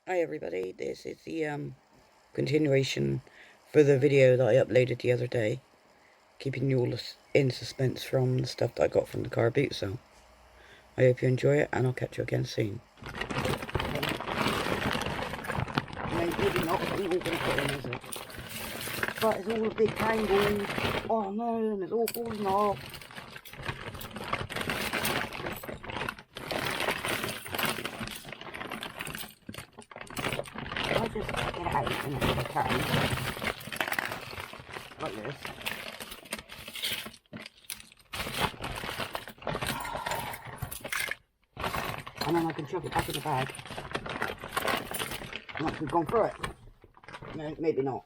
Hi everybody, this is the continuation for the video that I uploaded the other day, keeping you all in suspense from the stuff that I got from the car boot, so I hope you enjoy it and I'll catch you again soon. Maybe not, I'm all going to put in, is it? But it's all a big tangle. Oh no, and it's all falling off. I just get it out in a can, like this. And then I can chuck it back in the bag. Once we've gone through it. No, maybe not.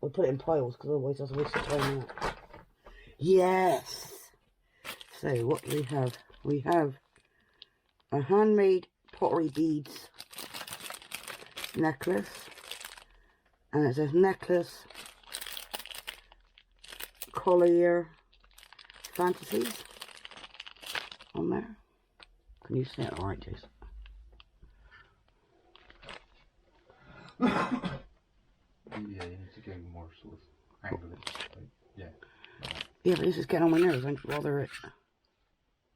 We'll put it in piles because otherwise that's a waste of time. Yes! So what do we have? We have a handmade pottery beads necklace, and it says necklace collier fantasies on there. Can you see it alright, Jason? Yeah, you need to go more sort of angle it. Like, yeah. Yeah, but this is getting on my nerves. I'd rather it.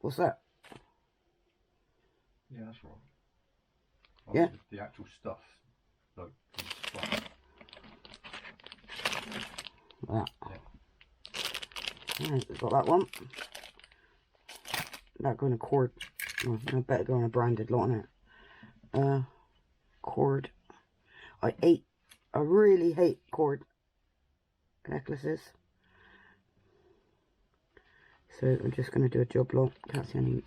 What's that? Yeah, that's right. Like Yeah. The actual stuff, like That. Yeah. Alright, we've got that one. That going to cord. Oh, I better go on a branded lot on it. Cord. I really hate cord necklaces. So I'm just going to do a job lot. Can't see any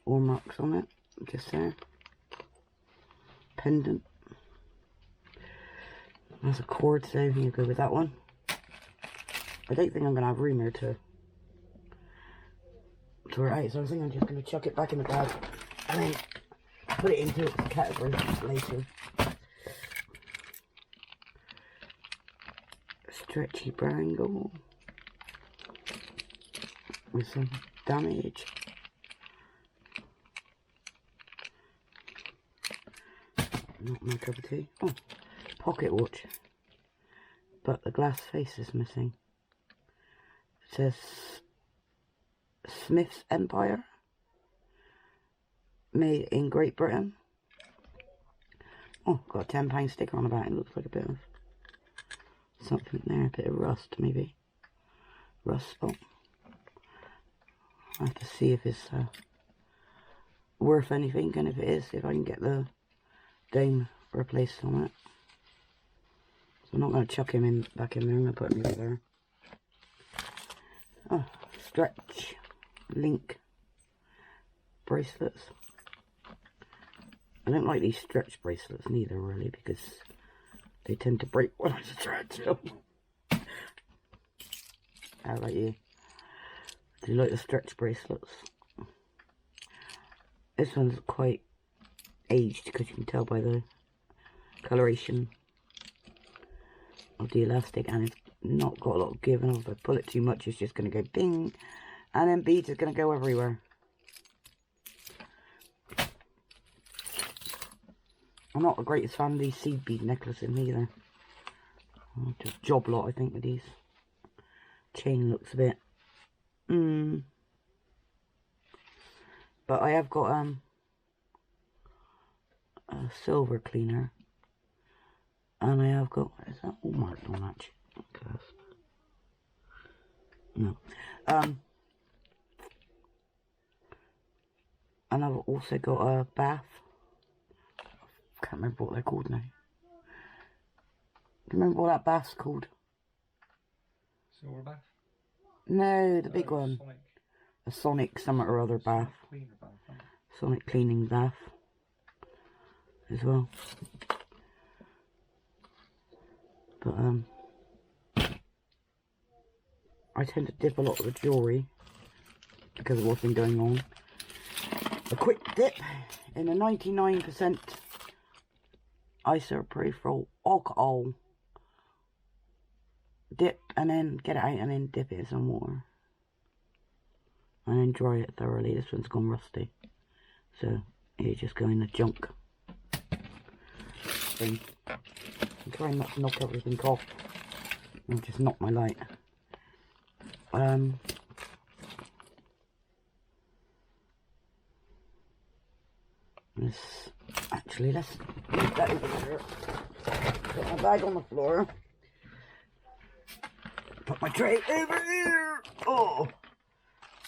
ore marks on it. Just there. Pendant. That's a cord, so you go with that one. I don't think I'm going to have room here to wear it out, so I think I'm just going to chuck it back in the bag and then put it into its category later. Stretchy bangle with some damage. Not my cup of tea. Oh, pocket watch, but the glass face is missing. It says Smith's Empire, made in Great Britain. Oh, got a £10 sticker on the back. It looks like a bit of something there, a bit of rust maybe. Rust spot. I have to see if it's worth anything, and if it is, if I can get the dome replaced on it. So I'm not going to chuck him in back in there, I'm going to put him over there. Oh, stretch link bracelets. I don't like these stretch bracelets neither, really, because they tend to break when I stretch them. How about you? Do you like the stretch bracelets? This one's quite aged because you can tell by the coloration of the elastic, and it's not got a lot of give, and if I pull it too much it's just going to go bing, and then beads are going to go everywhere. I'm not the greatest fan of these seed bead necklaces either. Just job lot, I think, with these. Chain looks a bit but I have got a silver cleaner, and I have got, is that all marked on that clasp? No. And I've also got a bath. Can't remember what they're called now. Do you remember what that bath's called? silver bath? No, the big one. Sonic. A Sonic something or other bath. Sonic cleaning bath as well. But I tend to dip a lot of the jewellery because of what's been going on. A quick dip in a 99% isopropyl alcohol. Dip and then get it out and then dip it in some water. And then dry it thoroughly. This one's gone rusty. So you just go in the junk. thing. I'm trying not to knock everything off. And just knock my light. Let's leave that over there. Put my bag on the floor. Put my tray over here. Oh,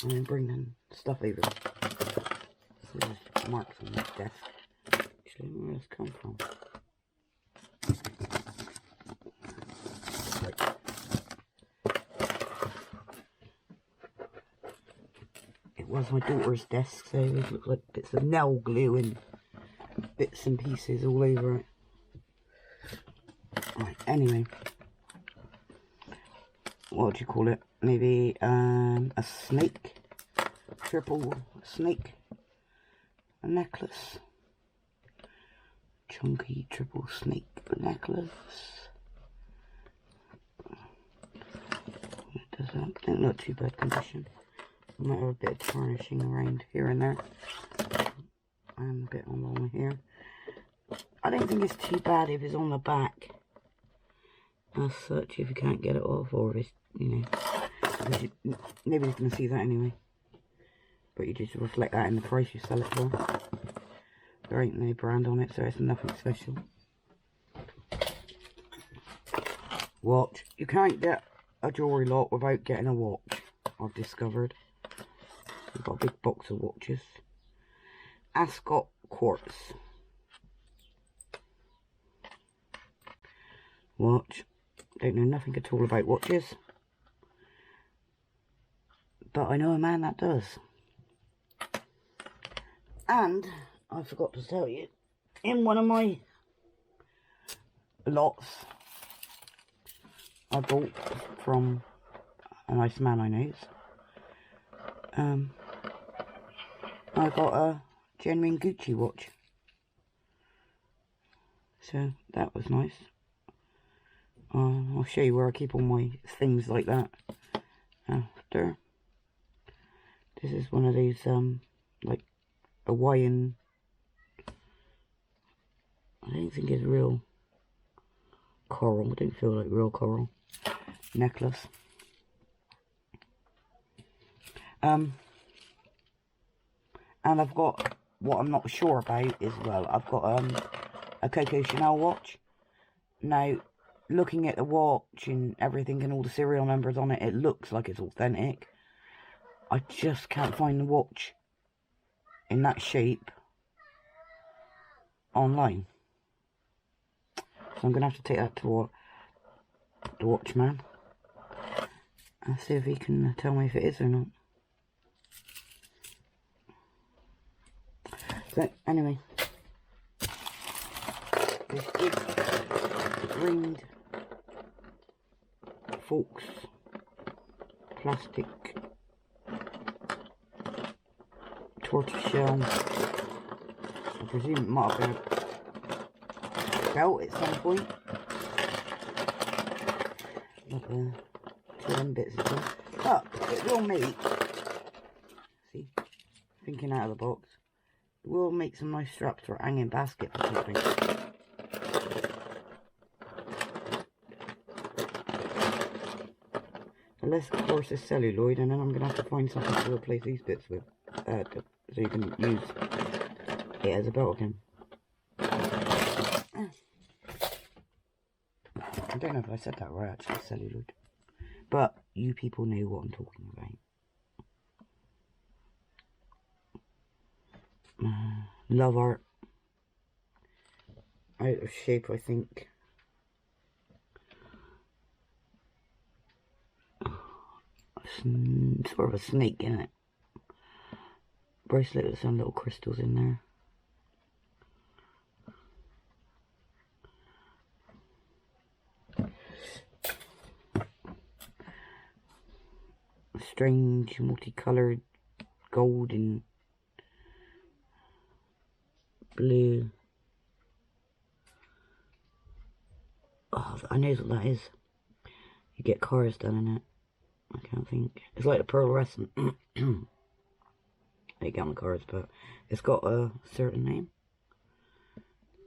and then bring the stuff over. So there's marks on this desk. Actually, where does this come from? It was my daughter's desk, so it looks like bits of nail glue and bits and pieces all over it. Right, anyway. What do you call it? Maybe a snake. Triple snake. A necklace. Chunky triple snake necklace. It doesn't look too bad condition. Might have a bit of tarnishing around here and there. And a bit along here. I don't think it's too bad if it's on the back. As such, if you can't get it off, or if it's, you know, nobody's going to see that anyway. But you just reflect that in the price you sell it for. There ain't no brand on it, so it's nothing special. Watch. You can't get a jewellery lot without getting a watch, I've discovered. We've got a big box of watches. Ascot quartz. Watch. Don't know nothing at all about watches. But I know a man that does. And I forgot to tell you, in one of my lots I bought from a nice man I know, I got a genuine Gucci watch. So that was nice. I'll show you where I keep all my things like that after. This is one of these like Hawaiian, I don't think it's real coral, I don't feel like real coral necklace. And I've got what I'm not sure about as well. I've got a Coco Chanel watch. Now, looking at the watch and everything and all the serial numbers on it, it looks like it's authentic. I just can't find the watch in that shape online. So I'm going to have to take that to the watchman and see if he can tell me if it is or not. So, anyway, this is ringed forks, plastic tortoiseshell. I presume it might have been a belt at some point. Like two of them bits as well. But it will make, see, thinking out of the box, it will make some nice straps for a hanging basket or something. Unless, of course, it's celluloid, and then I'm going to have to find something to replace these bits with, so you can use it as a belt again. I don't know if I said that right, actually, celluloid. But you people know what I'm talking about. Love art. Out of shape, I think. Sort of a snake in it. Bracelet with some little crystals in there. Strange multicolored gold and blue. Oh, I know what that is. You get cars done in it. I can't think. It's like a pearlescent. I get on the cars, but it's got a certain name.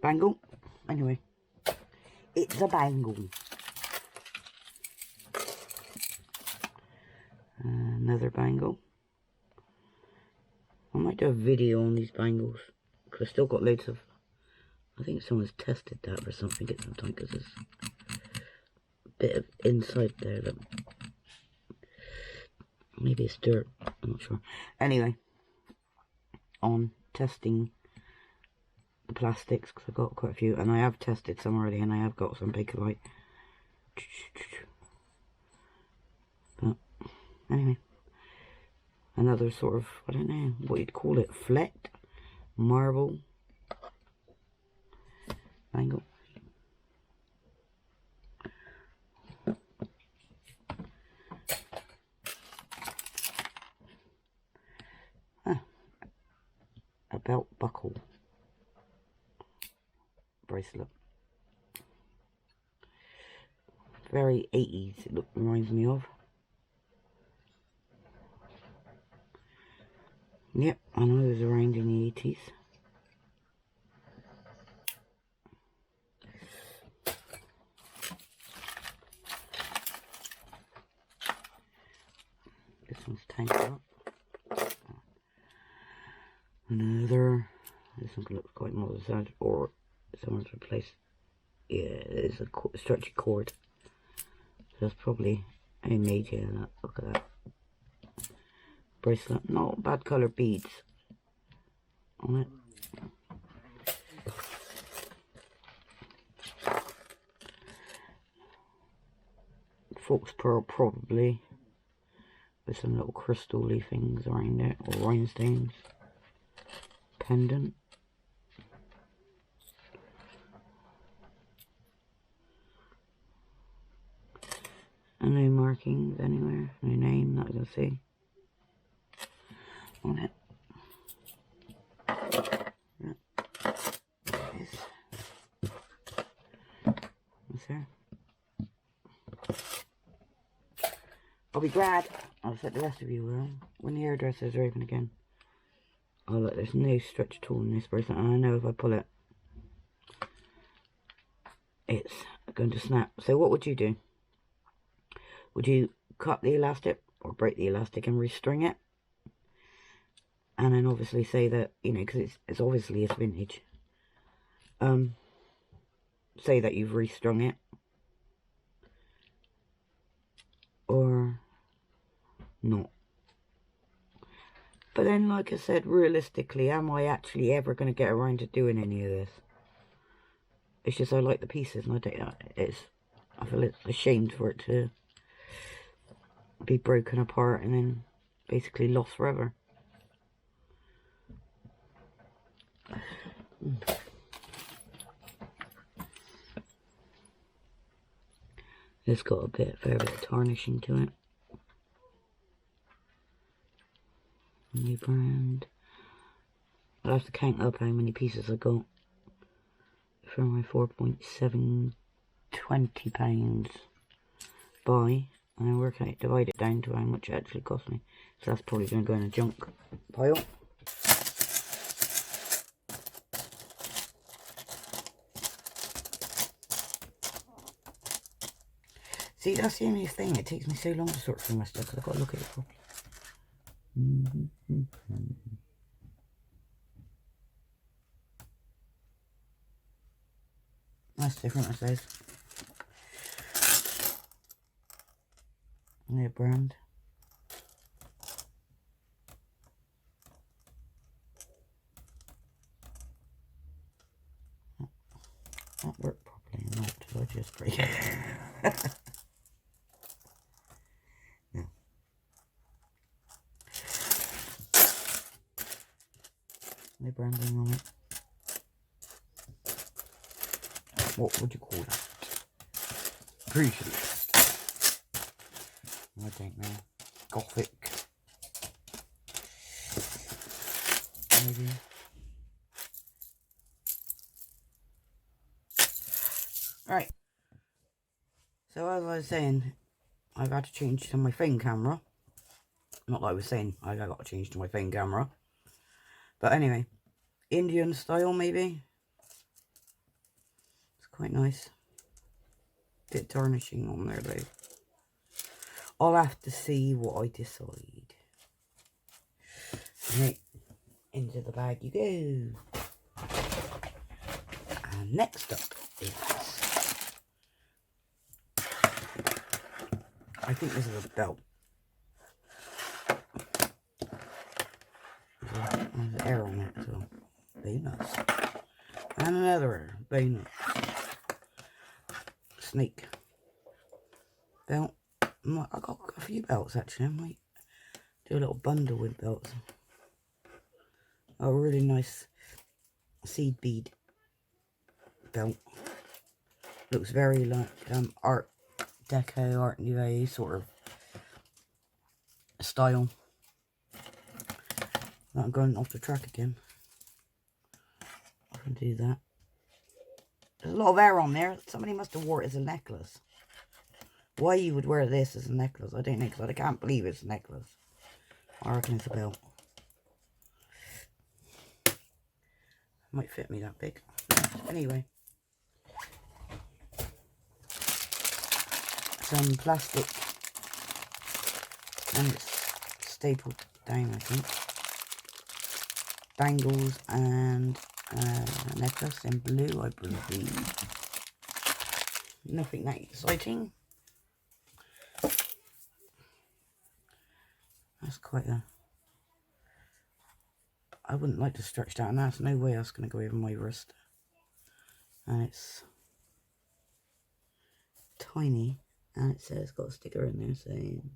Bangle. Anyway, It's a bangle. Another bangle. I might do a video on these bangles, because I've still got loads of, I think someone's tested that or something at some time, because there's a bit of inside there that, maybe it's dirt, I'm not sure. Anyway, on testing the plastics, because I've got quite a few, and I have tested some already, and I have got some Bakelite. But anyway, another sort of, I don't know what you'd call it, flecked marble bangle. A belt buckle bracelet. Very 80s, it reminds me of. Yep, I know it was around in the 80s. This one's tangled up. Another. This one looks quite modern, or someone's replaced. Yeah, it's a stretchy cord. So that's probably handmade. Yeah, that, look at that. Bracelet, not bad colour beads on it. Fox pearl probably, with some little crystal-y things around it, or rhinestones. Pendant. And no markings anywhere, no name that I can see on it. What's there? I'll be glad, I'll set the rest of you will, when the hairdressers are open again. Oh look, there's no stretch at all in this bracelet, and I know if I pull it, it's going to snap. So what would you do? Would you cut the elastic, or break the elastic and restring it? And then obviously say that, you know, because it's obviously it's vintage. Say that you've restrung it. Or not. But then, like I said, realistically, am I actually ever going to get around to doing any of this? It's just I like the pieces, and I don't. I feel it's ashamed for it to be broken apart and then basically lost forever. It's got a fair bit of tarnishing to it. New brand. I'll have to count up how many pieces I got from my 4.720 pounds buy, and I work out, divide it down to how much it actually cost me. So that's probably going to go in a junk pile. See, that's the only thing. It takes me so long to sort through my stuff because I've got to look at it properly. That's different, I suppose. New brand. That worked properly, not did I just break it? No. No branding on it. What would you call that? Bracelet. I don't know. Gothic. Maybe. Right. So as I was saying, I've had to change to my phone camera. Not like I was saying, I got to change to my phone camera. But anyway, Indian style maybe. It's quite nice. Bit of tarnishing on there though. I'll have to see what I decide. Right, into the bag you go. And next up is, I think this is a belt. There's an arrow on it, so very nice. And another arrow, very nice. Snake belt. I got a few belts actually. I might do a little bundle with belts. A really nice seed bead belt. Looks very like Art Deco, Art Nouveau sort of style. I'm going off the track again. I can do that. There's a lot of hair on there. Somebody must have wore it as a necklace. Why you would wear this as a necklace, I don't know, because I can't believe it's a necklace. I reckon it's a belt. Might fit me that big. Anyway. Some plastic. And it's stapled down, I think. Bangles and a necklace in blue, I believe. Nothing that exciting. That's quite a... I wouldn't like to stretch that, and that's no way that's going to go over my wrist. And it's tiny, and it says, got a sticker in there saying,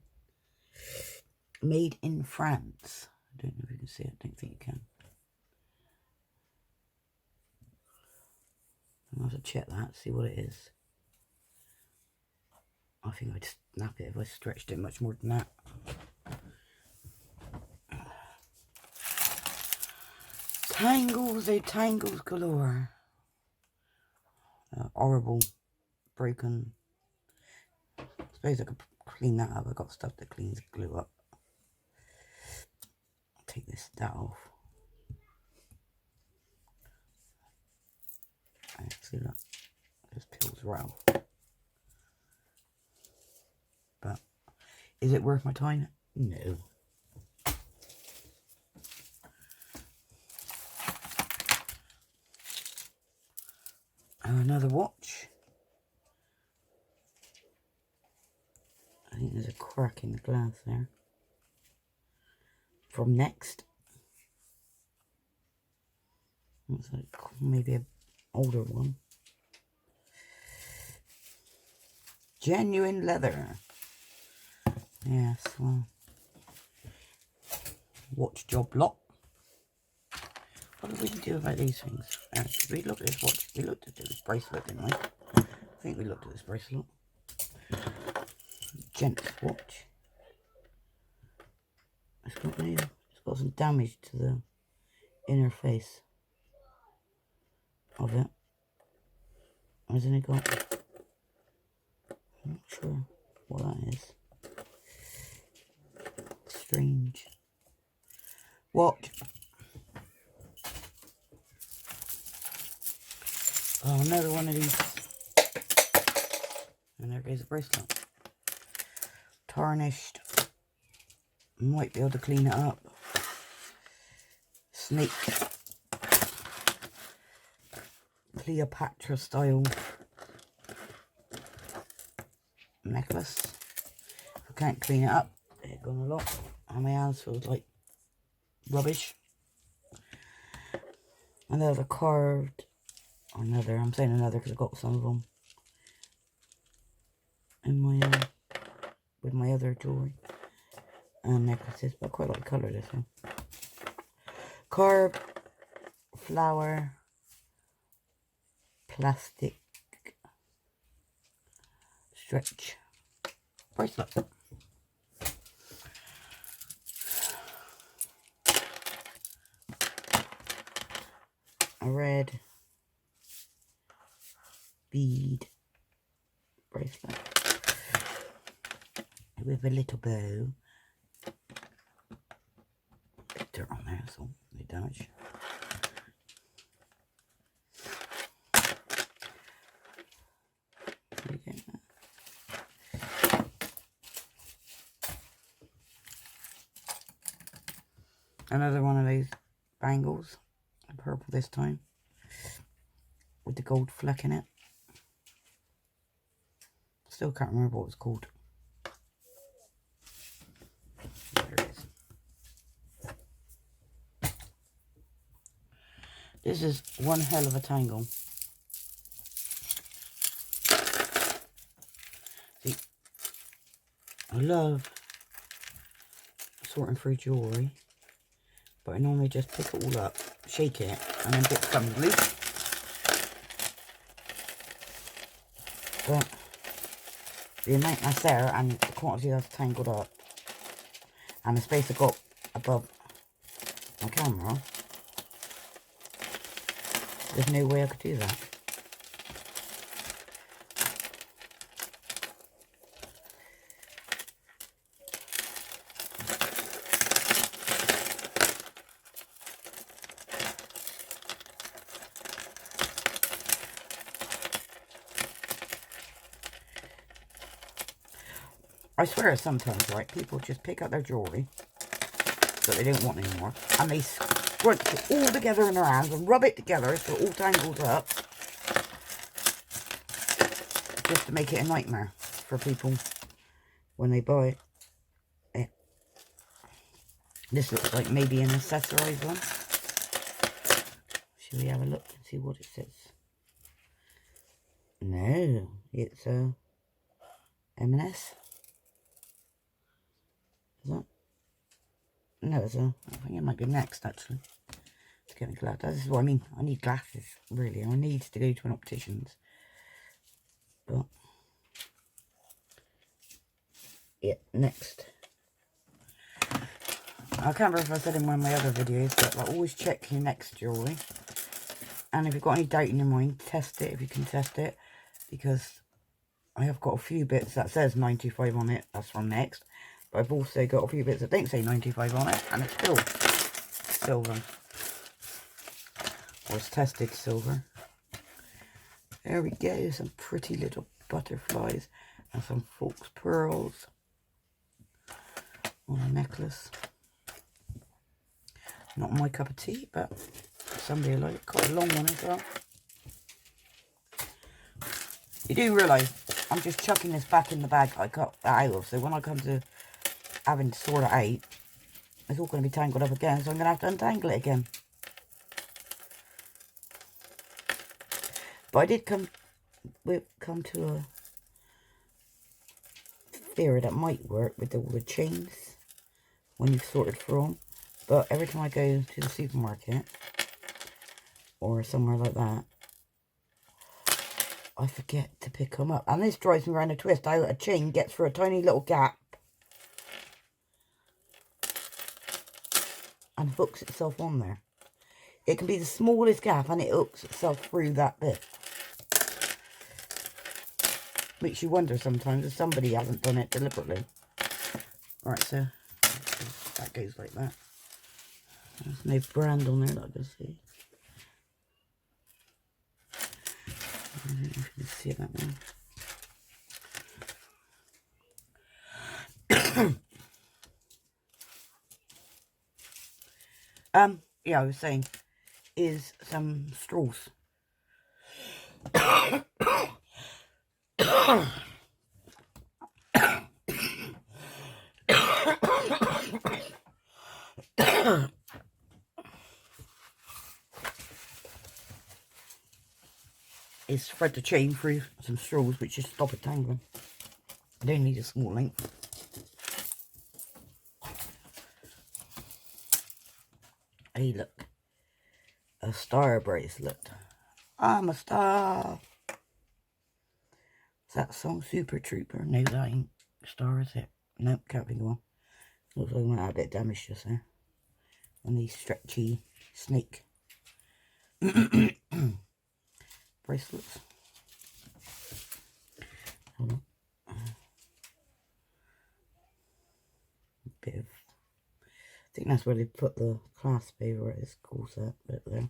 made in France. I don't know if you can see it, I don't think you can. I'll have to check that, see what it is. I think I'd snap it if I stretched it much more than that. Tangles, tangles galore. Horrible, broken. I suppose I could clean that up. I've got stuff that cleans glue up. I'll take that off. See that? Just peels right off. But is it worth my time? No. Another watch. I think there's a crack in the glass there. From Next. Looks like maybe an older one. Genuine leather. Yes, well. Watch job lot. What did we do about these things? Did we look at this watch? We looked at this bracelet, didn't we? I think we looked at this bracelet. Gents watch. It's got some damage to the inner face of it. Hasn't it got? I'm not sure what that is. Strange. Watch. Oh, another one of these. And there goes the bracelet. Tarnished. Might be able to clean it up. Snake. Cleopatra style necklace. If I can't clean it up, it's gone a lot. And my hands feel like rubbish. Another carved. Another, I'm saying another because I've got some of them in my with my other jewellery and necklaces, but I quite like the colour of this one. Carved flower plastic stretch bracelet. A red bead bracelet with a little bow. Bit dirt on there, so no damage. another one of those bangles, purple this time, with the gold fleck in it. Still can't remember what it's called. There it is. This is one hell of a tangle. See, I love sorting through jewellery, but I normally just pick it all up, shake it, and then bits come loose. But the amount that's there and the quantity that's tangled up, and the space I got above my camera, there's no way I could do that. I swear sometimes, right, people just pick up their jewellery that they don't want anymore, and they scrunch it all together in their hands and rub it together so it all tangles up, just to make it a nightmare for people when they buy it. This looks like maybe an accessorised one. Shall we have a look and see what it says? No, it's a M&S. Is that? No, it's a. I think it might be next actually. To get me glasses. This is what I mean. I need glasses, really. I need to go to an optician's. But yeah, next. I can't remember if I said in one of my other videos, but like, always check your next jewellery. And if you've got any doubt in your mind, test it if you can test it. Because I have got a few bits that says 95 on it. That's from Next. But I've also got a few bits that don't say 95 on it. And it's still silver. Or it's tested silver. There we go. Some pretty little butterflies. And some false pearls. On a necklace. Not my cup of tea, but somebody like it. Quite a long one as well. You do realise I'm just chucking this back in the bag I got that out of. So when I come to having to sort it out, it's all going to be tangled up again. So I'm going to have to untangle it again. But I did come to a theory that might work with all the chains when you've sorted through them. But every time I go to the supermarket or somewhere like that, I forget to pick them up. And this drives me around a twist. A chain gets through a tiny little gap and hooks itself on there. It can be the smallest gap and it hooks itself through that bit. Makes you wonder sometimes if somebody hasn't done it deliberately. Right, so that goes like that. There's no brand on there that I can see. I don't know if you can see that one. Yeah, I was saying, is some straws. Is thread the chain through some straws, which just stop it tangling. I don't need a small length. Hey, look. A star bracelet. I'm a star. Is that song Super Trooper? No, that ain't star, is it? Nope, can't think of one. Looks like I might have a bit damaged just there. And these stretchy snake bracelets. Hold on. A bit of, I think that's where they put the clasp over it. It's cool, that bit there.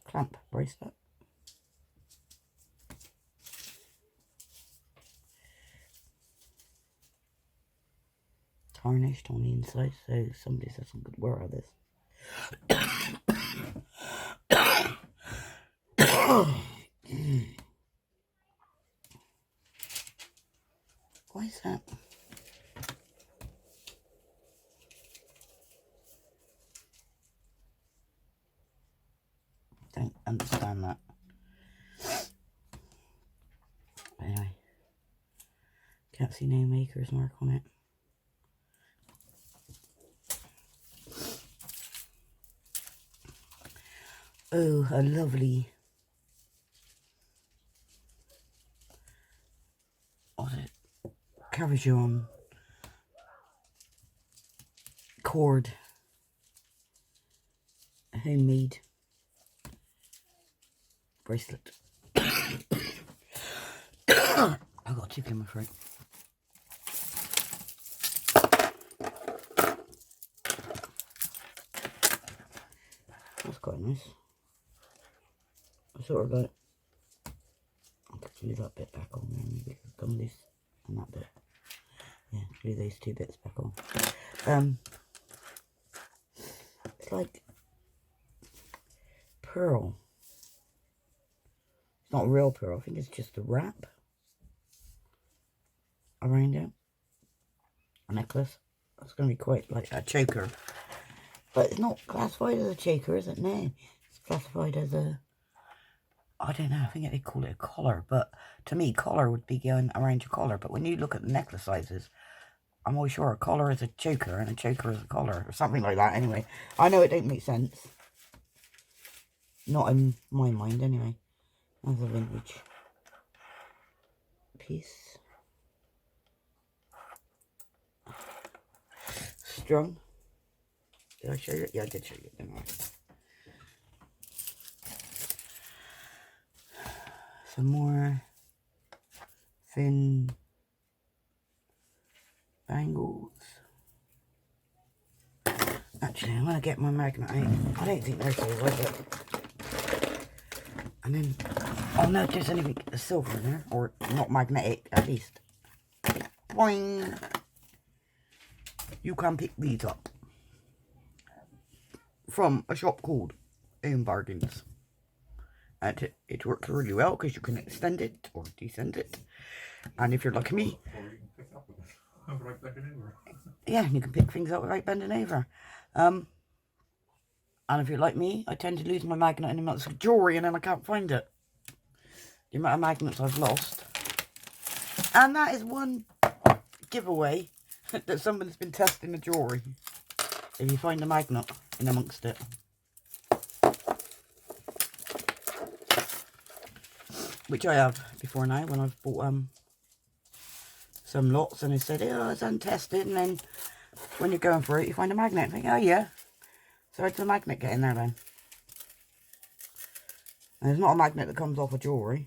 Clamp bracelet. bracelet. Tarnished on the inside, so somebody's had some good wear out of this. Why is that? Don't understand that. Anyway, can't see no maker's mark on it. Oh, a lovely, what's it, Carriage-on cord, handmade bracelet. I got a tickle in my throat. That's quite nice. I sort of got, I could glue that bit back on there, maybe gum this and that bit. Yeah, glue those two bits back on. It's like pearl. It's not real pearl, I think it's just a wrap around it. A necklace. It's going to be quite like a choker. But it's not classified as a choker, is it? No. It's classified as a, I don't know, I think they call it a collar. But to me, collar would be going around your collar. But when you look at the necklace sizes, I'm always sure a collar is a choker and a choker is a collar. Or something like that, anyway. I know it don't make sense. Not in my mind, anyway. That's a vintage piece. Strung. Did I show you it? Yeah, I did show you it, didn't I? Some more thin bangles. Actually, I'm going to get my magnet out. I don't think they're so right, but... And then I'll know if there's anything silver in there, or not magnetic, at least. Boing! You can pick these up from a shop called Bargains. And it works really well because you can extend it or descend it. And if you're like me, yeah, you can pick things up without bending over. And if you're like me, I tend to lose my magnet in amounts of jewellery and then I can't find it. The amount of magnets I've lost. And that is one giveaway that someone's been testing the jewellery. If you find a magnet in amongst it. Which I have before now when I've bought some lots and they said, oh, it's untested, and then when you're going for it you find a magnet and think, oh yeah. So how does the magnet get in there then? And there's not a magnet that comes off of jewellery.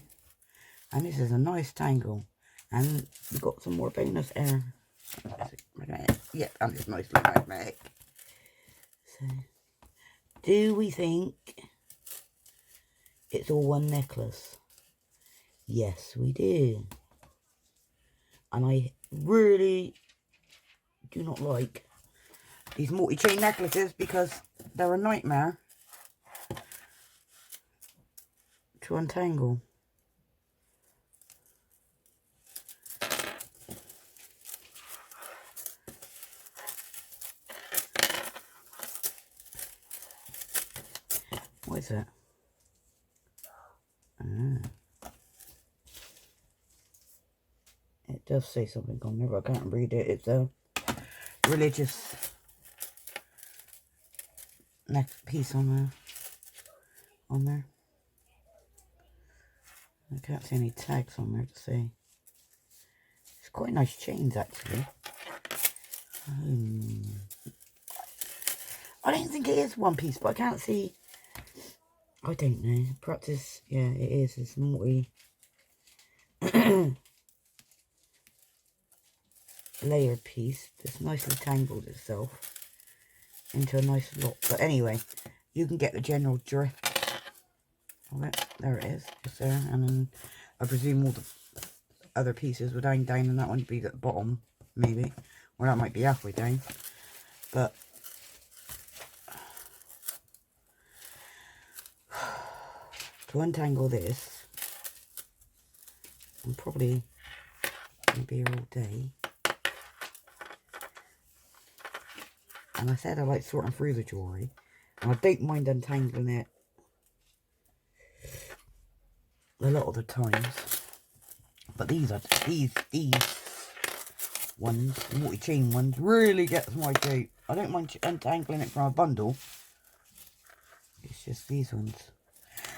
And this is a nice tangle. And we've got some more bonus air. Magnetic. Yeah, and it's nicely magnetic. So, do we think it's all one necklace? Yes, we do. And I really do not like these multi-chain necklaces because they're a nightmare to untangle. What is that? It does say something on there, but I can't read it. It's a religious neck piece on there. I can't see any tags on there to say. It's quite nice chains actually. I don't think it is one piece, but I can't see. I don't know. Perhaps it's, yeah, it is. It's multi layered piece. It's nicely tangled itself into a nice lot. But anyway, you can get the general drift of it. There it is, just there. And then I presume all the other pieces would hang down, and that one would be at the bottom, maybe. Or that might be halfway down. But to untangle this, I'm probably going to be here all day. And I said I like sorting through the jewellery. And I don't mind untangling it a lot of the times. But these ones, multi-chain ones, really gets my goat. I don't mind untangling it from a bundle. It's just these ones.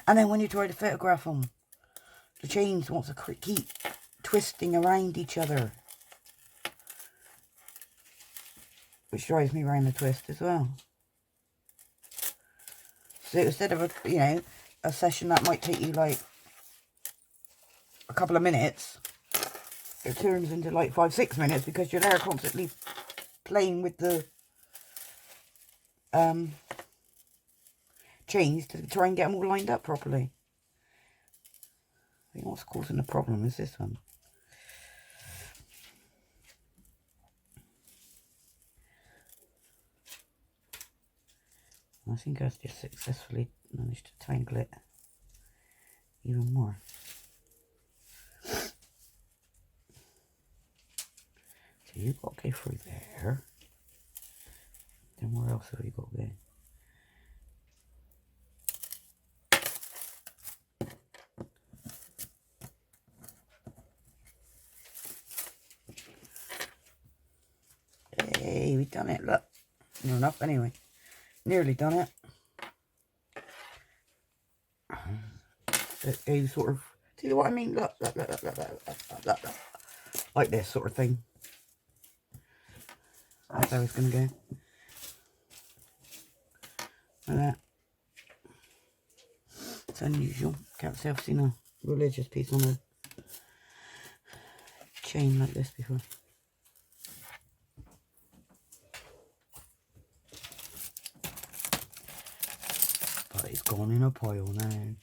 And then when you try to photograph them, the chains want to keep twisting around each other. Which drives me around the twist as well. So instead of a session that might take you like a couple of minutes, it turns into like 5-6 minutes because you're there constantly playing with the chains to try and get them all lined up properly. I think what's causing the problem is this one. I think I've just successfully managed to tangle it even more. So you've got to go through there. Then where else have we got to go? Hey, we've done it, look. Near enough, anyway. Nearly done it. It goes sort of, see what I mean? Look. Like this sort of thing. That's how it's going to go. Like that. It's unusual. Can't say I've seen a religious piece on a chain like this before. But it's gone in a pile now.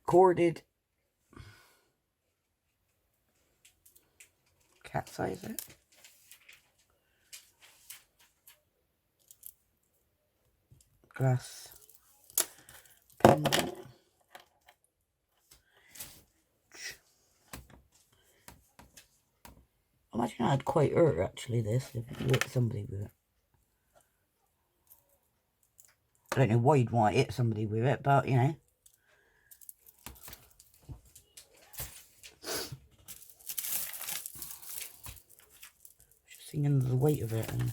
Corded. Cat's eye, is it? Glass pendant. I imagine I'd quite hurt actually this if you hit somebody with it. I don't know why you'd want to hit somebody with it, but you know. Just thinking of the weight of it and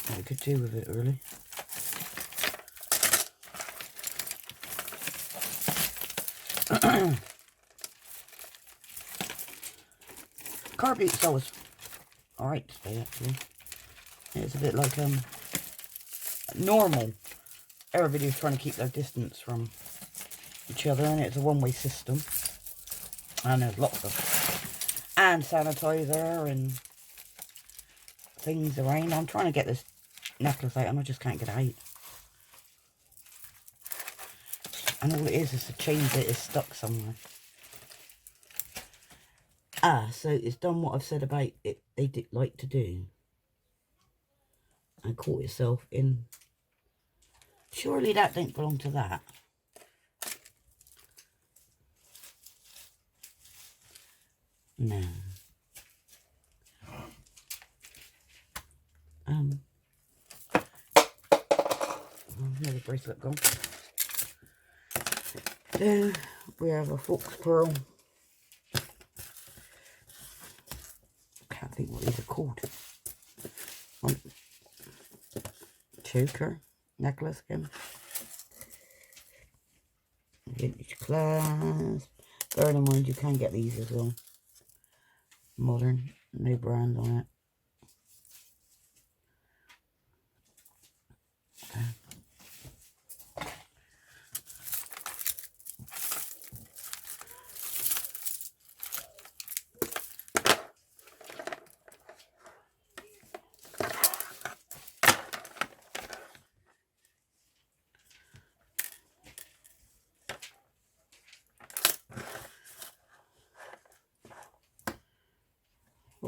what you could do with it really. Carboot's always alright today actually. It's a bit like normal. Everybody's trying to keep their distance from each other, and it's a one-way system. And there's lots of hand sanitizer and things around. I'm trying to get this necklace out and I just can't get it out. And all it is the chain bit is stuck somewhere. So it's done what I've said about it they did like to do. And caught itself in. Surely that don't belong to that. No. Another bracelet gone. Then we have a fox pearl. Can't think what these are called. One. Choker necklace again. Vintage clasp. Bear in mind you can get these as well. Modern, no brand on it. Okay.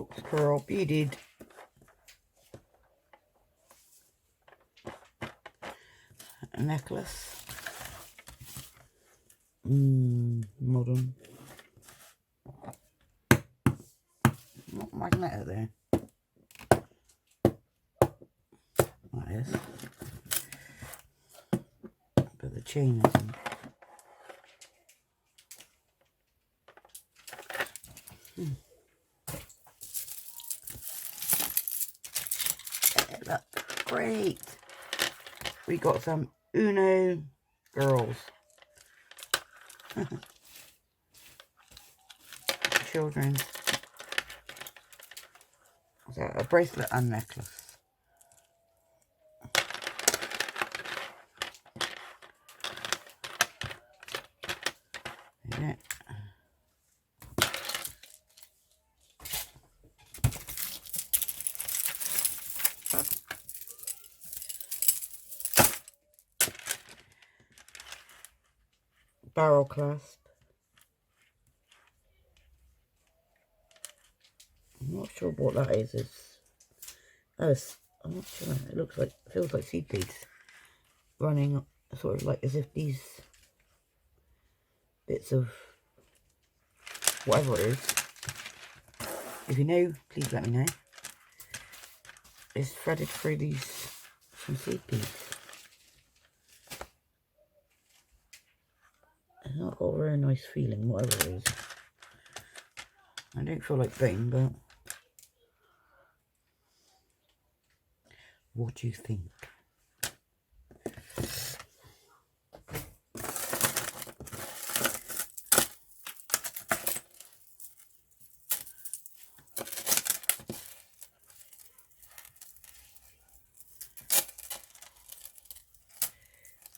Fox Pearl Beaded. A necklace. Modern. Not magnetic there. That is. But the chain isn't. Look, great. We got some Uno girls. Children's. So a bracelet and necklace. Yeah. Barrel clasp. I'm not sure what that is. I'm not sure. It looks like, feels like seed beads running, sort of like as if these bits of whatever it is. If you know, please let me know. It's threaded through these some seed beads. It's not got a very nice feeling, whatever it is. I don't feel like betting, but what do you think?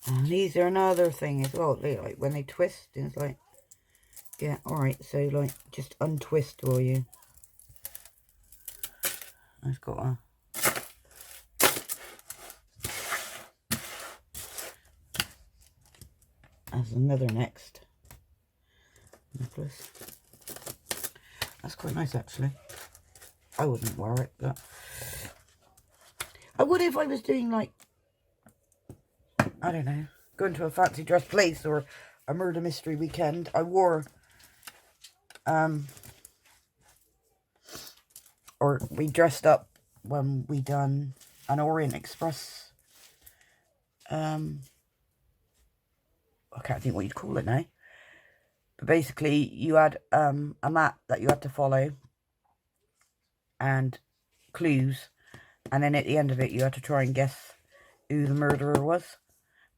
And these are another thing as well. They, like when they twist, it's like, yeah, alright, so like just untwist for you. I've got a as another next necklace. That's quite nice actually. I wouldn't wear it, but I would if I was doing like, I don't know, going to a fancy dress place or a murder mystery weekend. I wore or we dressed up when we done an Orient Express. I can't think what you'd call it now. But basically, you had a map that you had to follow and clues, and then at the end of it, you had to try and guess who the murderer was.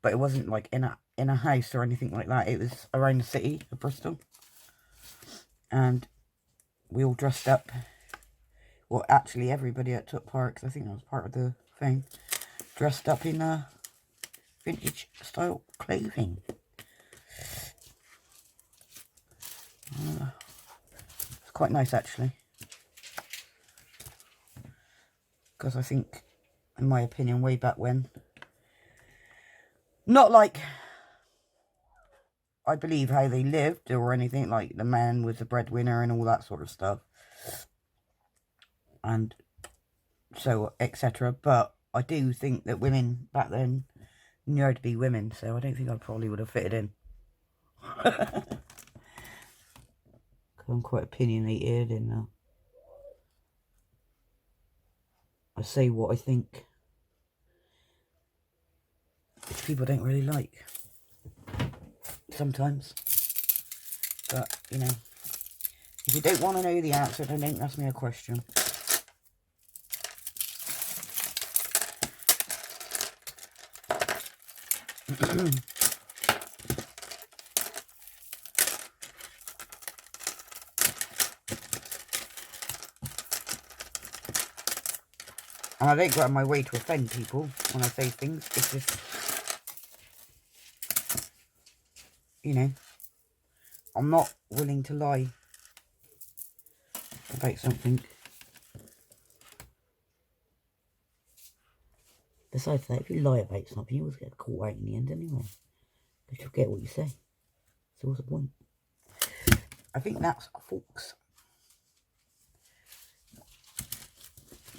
But it wasn't like in a house or anything like that. It was around the city of Bristol, and we all dressed up. Well, actually, everybody that took part, because I think that was part of the thing, dressed up in vintage style clothing. It's quite nice actually, because I think, in my opinion, way back when, not like I believe how they lived or anything, like the man was the breadwinner and all that sort of stuff, and so etc. But I do think that women back then knew how to be women, so I don't think I probably would have fitted in. I'm quite opinionated and I say what I think, which people don't really like sometimes. But, you know, if you don't want to know the answer, then don't ask me a question. And I don't go out of my way to offend people when I say things. It's just, you know, I'm not willing to lie about something. Besides that, if you lie about something, you always get caught out in the end anyway. Because you forget what you say. So what's the point? I think that's a fox.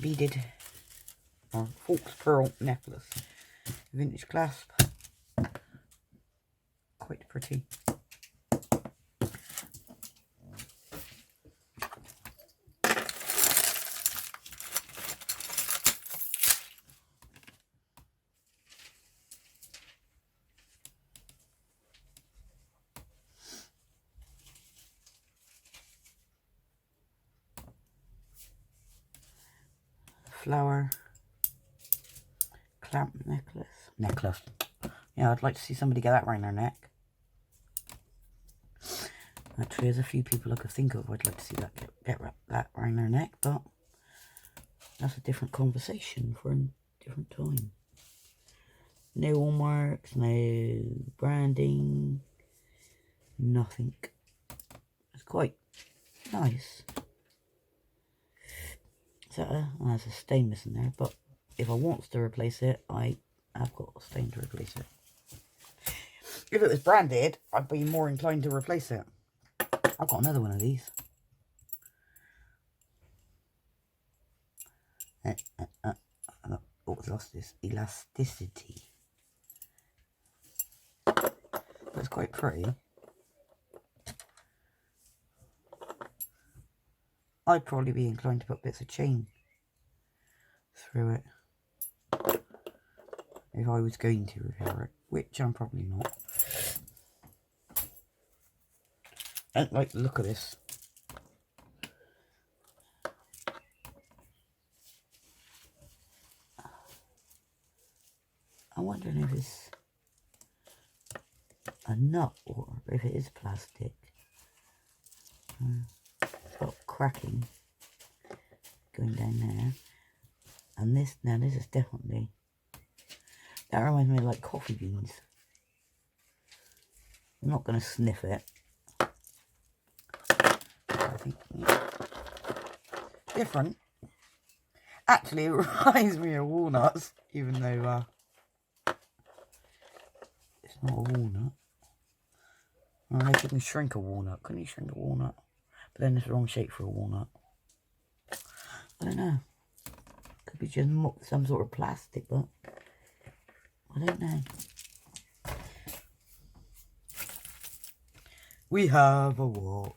beaded or false pearl necklace. Vintage clasp. Quite pretty. Flower clamp necklace. Yeah, I'd like to see somebody get that around their neck. Actually, there's a few people I could think of I'd like to see that get that around their neck, but that's a different conversation for a different time. No wall marks, no branding, nothing. It's quite nice. So there's a stain missing there, but if I want to replace it, I have got a stain to replace it. If it was branded, I'd be more inclined to replace it. I've got another one of these. Oh, it's lost this elasticity. It's quite pretty. I'd probably be inclined to put bits of chain through it if I was going to repair it, which I'm probably not. I don't like the look of this. I'm wondering if it's a nut or if it is plastic. It's got cracking going down there. And this, now this is definitely, that reminds me of like coffee beans. I'm not going to sniff it. I think, yeah. Different. Actually, it reminds me of walnuts, even though it's not a walnut. Well, they couldn't shrink a walnut. Couldn't you shrink a walnut? But then it's the wrong shape for a walnut. I don't know. Could be just some sort of plastic, but I don't know. We have a watch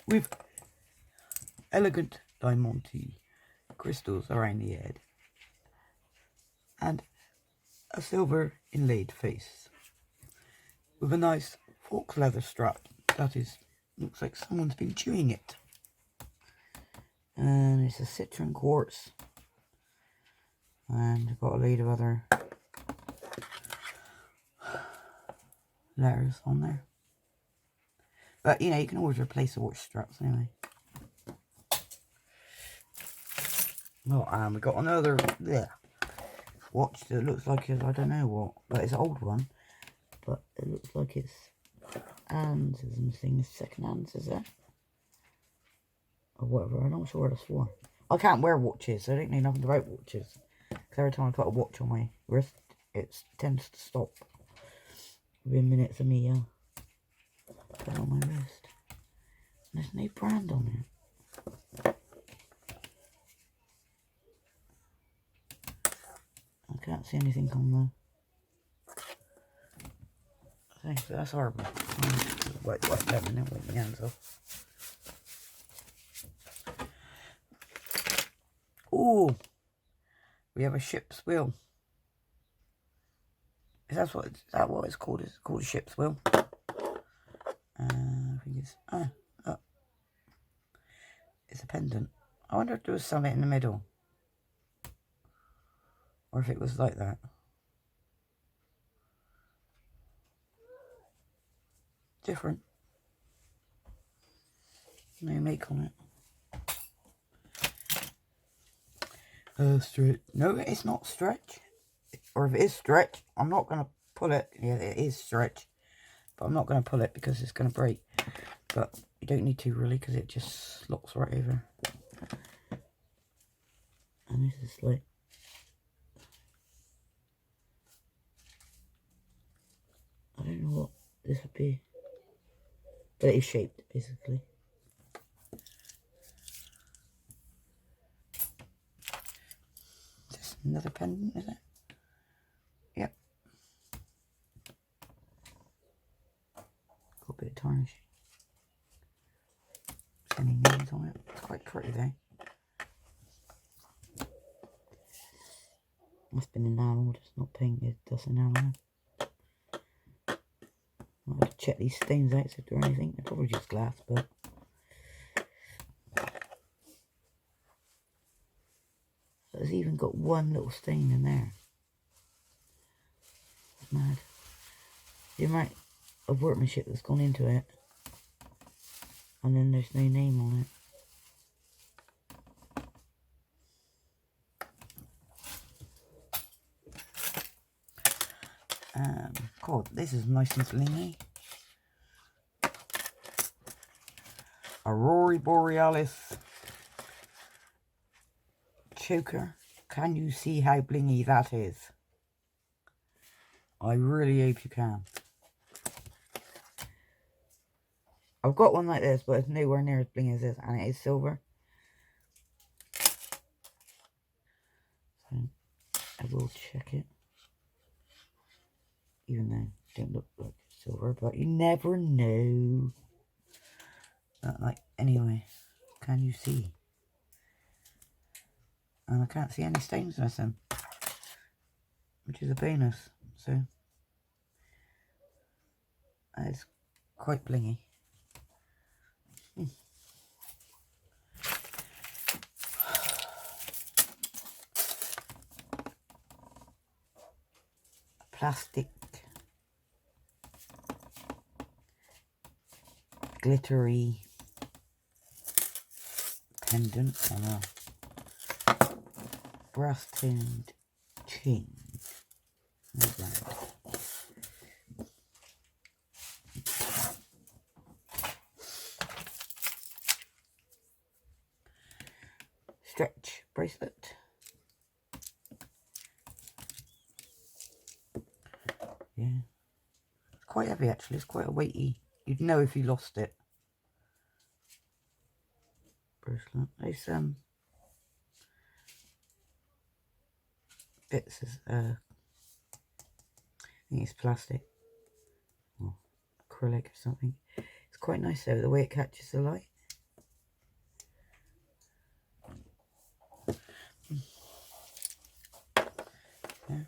with elegant diamante crystals around the head and a silver inlaid face with a nice fork leather strap that looks like someone's been chewing it. And it's a citron quartz, and I've got a load of other letters on there. But you know, you can always replace the watch straps anyway. Oh, and we got another watch that looks like it's, I don't know what, but it's an old one. But it looks like it's hands is missing, second hands, is it? Or whatever, I'm not sure what it's for. I can't wear watches, so I don't know nothing about watches. Because every time I put a watch on my wrist, it tends to stop within minutes of me put it on my wrist. And there's no brand on it. I can't see anything on the thing, so that's horrible. Wait a minute, wait my hands off. Oh, we have a ship's wheel. Is that what it's called? It's called a ship's wheel. I think it's it's a pendant. I wonder if there was something in the middle, or if it was like that. Different. No make on it. Stretch. No, it's not stretch. Or if it is stretch, I'm not going to pull it. Yeah, it is stretch. But I'm not going to pull it because it's going to break. But you don't need to really, because it just slots right over. And this is like... I don't know what this would be. But it is shaped, basically. Another pendant, is it? Yep. Got a bit of tarnish. Any names on it? It's quite pretty though. Must have been enamelled, it's not painted, that's enamel. I'll have to check these stones out, see if they're anything. They're probably just glass, but there's even got one little stain in there. It's mad. The amount of workmanship that's gone into it, and then there's no name on it. God, this is nice and slingy. A Rory Borealis choker. Can you see how blingy that is? I really hope you can. I've got one like this, but it's nowhere near as blingy as this, and it is silver. So I will check it. Even though it don't look like silver, but you never know. Like, anyway, can you see? And I can't see any stains missing, which is a bonus. So that is quite blingy. Plastic glittery pendant on a brass toned chain. Like that. Stretch bracelet. Yeah, it's quite heavy actually. It's quite a weighty. You'd know if you lost it. Bracelet. There's bits of I think it's plastic or acrylic or something. It's quite nice though, the way it catches the light. Yeah.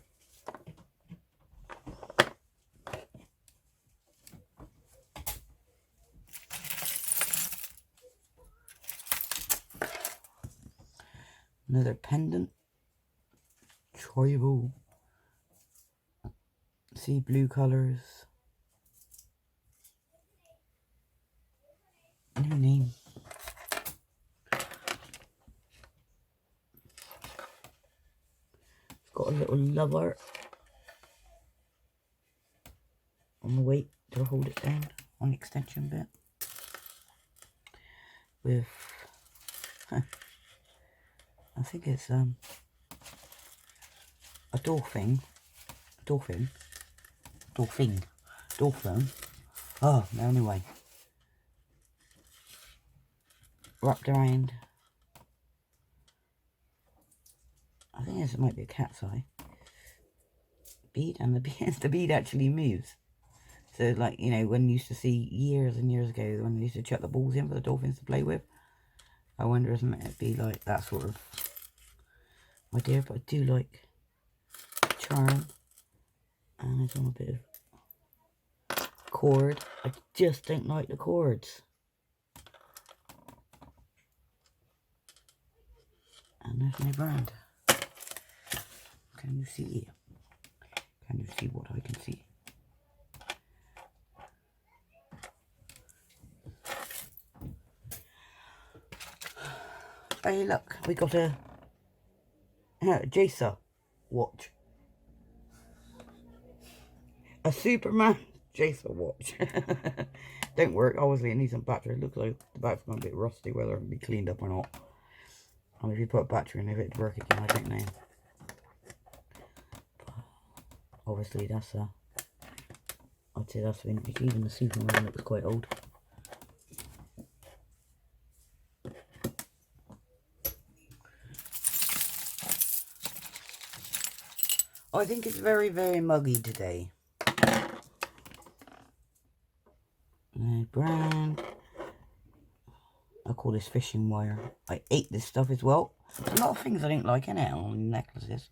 Another pendant. Tribal. Sea blue colours. No name. It's got a little lover on the weight to hold it down on the extension bit. With I think it's a dolphin. Oh, no, anyway. Wrapped around. I think this might be a cat's eye. Bead, and the bead actually moves. So, like, you know, when you used to see years and years ago, when they used to chuck the balls in for the dolphins to play with. I wonder if it'd be like that sort of idea, but I do like charm. And it's on a bit of cord. I just don't like the cords. And there's my brand. Can you see? Can you see what I can see? Hey, look, we got a Jacer watch. A Superman Jacer watch. Don't work, obviously it needs some battery. It looks like the battery's gone a bit rusty, whether it can be cleaned up or not. And if you put a battery in, if it'd work again, I don't know. But obviously that's I'd say that's vintage. Even the Superman looks quite old. I think it's very, very muggy today. Brand. I call this fishing wire. I ate this stuff as well. There's a lot of things I don't like in it on necklaces.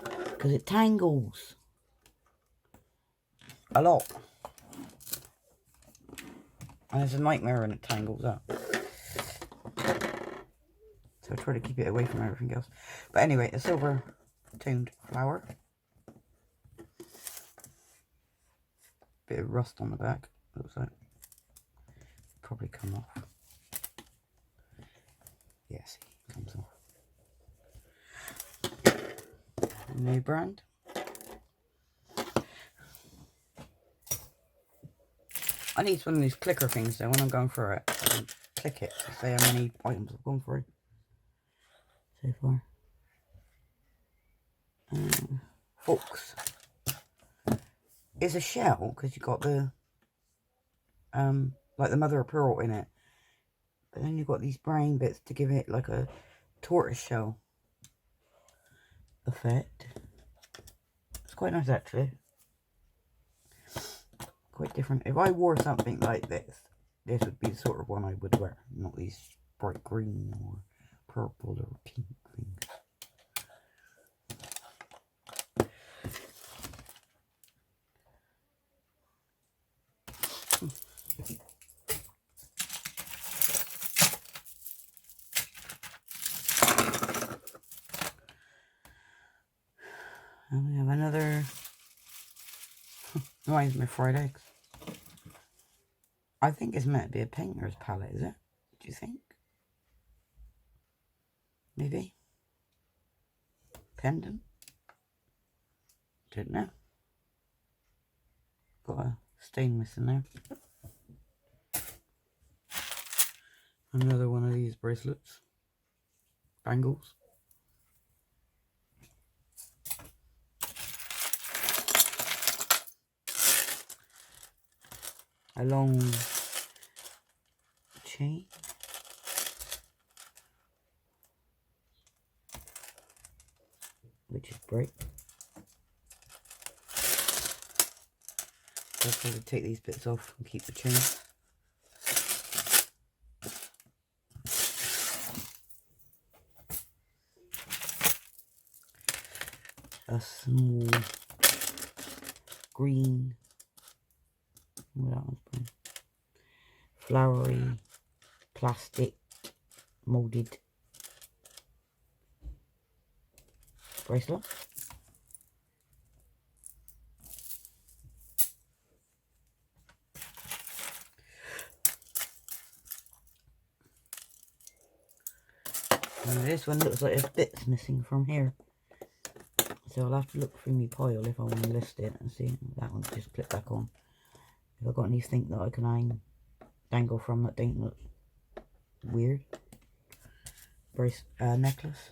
Because it tangles. A lot. And it's a nightmare when it tangles up. So I try to keep it away from everything else. But anyway, a silver toned flower. Bit of rust on the back, looks like. Probably come off. Yeah, see, comes off. New brand. I need one of these clicker things though when I'm going through it. I can click it to say how many items I've gone through so far. Forks. It's a shell because you've got the like the mother of pearl in it, but then you've got these brain bits to give it like a tortoise shell effect. It's quite nice actually. Quite different. If I wore something like this, this would be the sort of one I would wear, not these bright green or purple or pink things. And we have another, reminds me of fried eggs. I think it's meant to be a painter's palette, is it? Do you think? Maybe? Pendant? Don't know. Got a stain missing there. Another one of these bracelets. Bangles. A long chain. Which is bright. So I'll probably take these bits off and keep the chain. A small green, well, that one's green, flowery, plastic, moulded bracelet. And this one looks like there's bits missing from here. So I'll have to look through my pile if I want to list it and see. That one's just clipped back on. If I've got anything that I can dangle from that don't look weird. Necklace.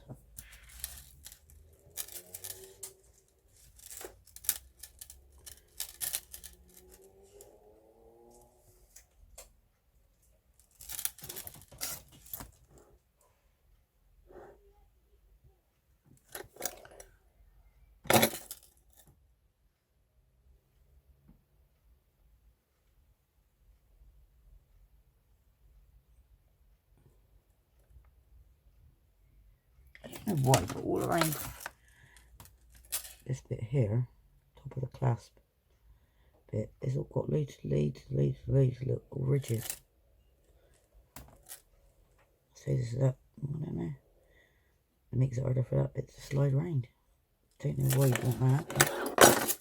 I don't know why, but all around this bit here, top of the clasp bit, it's all got loads little ridges. So this is up, I don't know. It makes it harder for that bit to slide around. Don't know why you want that.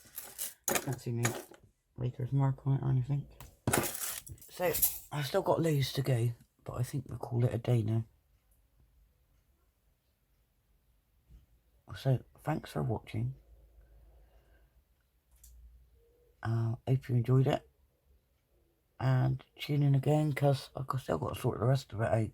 Can't see any raker's mark on it or anything. So I've still got loads to go, but I think we'll call it a day now. So thanks for watching. Hope you enjoyed it. And tune in again because I've still got to sort the rest of it out.